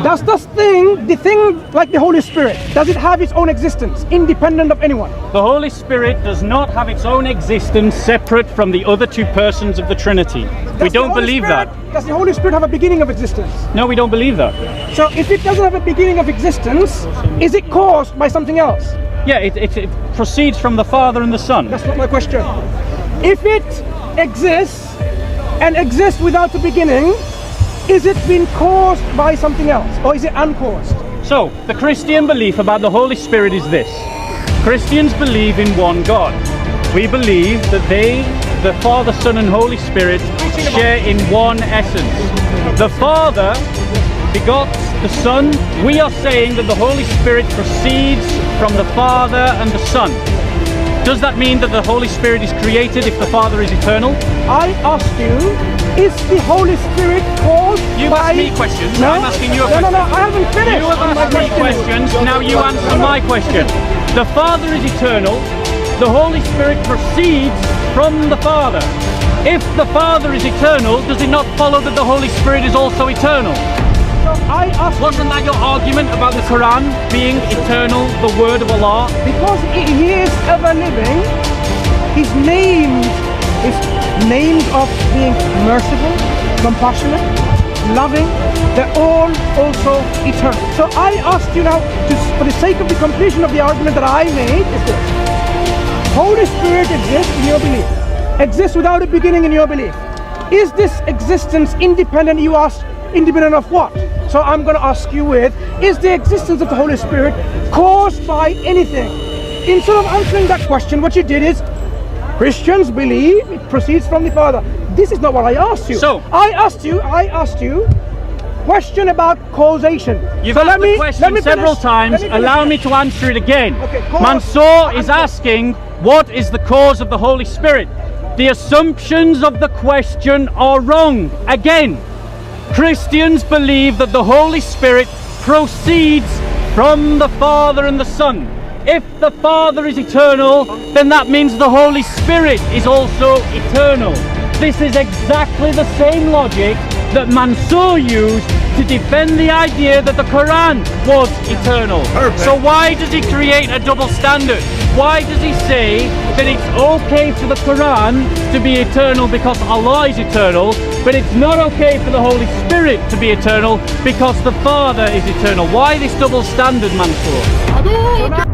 Does the thing like the Holy Spirit, does it have its own existence, independent of anyone? The Holy Spirit does not have its own existence separate from the other two persons of the Trinity. We don't believe that. Does the Holy Spirit have a beginning of existence? No, we don't believe that. So if it doesn't have a beginning of existence, is it caused by something else? Yeah, it proceeds from the Father and the Son. That's not my question. If it exists and exists without a beginning, is it been caused by something else, or is it uncaused? So, the Christian belief about the Holy Spirit is this. Christians believe in one God. We believe that the Father, Son and Holy Spirit share in one essence. The Father begot the Son. We are saying that the Holy Spirit proceeds from the Father and the Son. Does that mean that the Holy Spirit is created if the Father is eternal? I asked you, is the Holy Spirit caused You by... asked me questions, No, I'm asking you a question. No, I haven't finished. You have asked me questions, now you answer my question. The Father is eternal, the Holy Spirit proceeds from the Father. If the Father is eternal, does it not follow that the Holy Spirit is also eternal? So I asked Wasn't that your argument about the Qur'an being eternal, the word of Allah? because he is ever living, his names of being merciful, compassionate, loving, they're all also eternal. So I asked you now, for the sake of the completion of the argument that I made, is this. Holy Spirit exists in your belief, exists without a beginning in your belief. Is this existence independent, you asked, independent of what? So I'm going to ask you is the existence of the Holy Spirit caused by anything? Instead of answering that question, what you did is, Christians believe it proceeds from the Father. This is not what I asked you. So I asked you question about causation. You've so asked the question several times. Allow me to answer it again. Okay, Mansour is asking, what is the cause of the Holy Spirit? The assumptions of the question are wrong. Again, Christians believe that the Holy Spirit proceeds from the Father and the Son. If the Father is eternal, then that means the Holy Spirit is also eternal. This is exactly the same logic that Mansour used to defend the idea that the Quran was eternal. Perfect. So why does he create a double standard? Why does he say that it's okay for the Quran to be eternal because Allah is eternal, but it's not okay for the Holy Spirit to be eternal because the Father is eternal? Why this double standard, Mansour?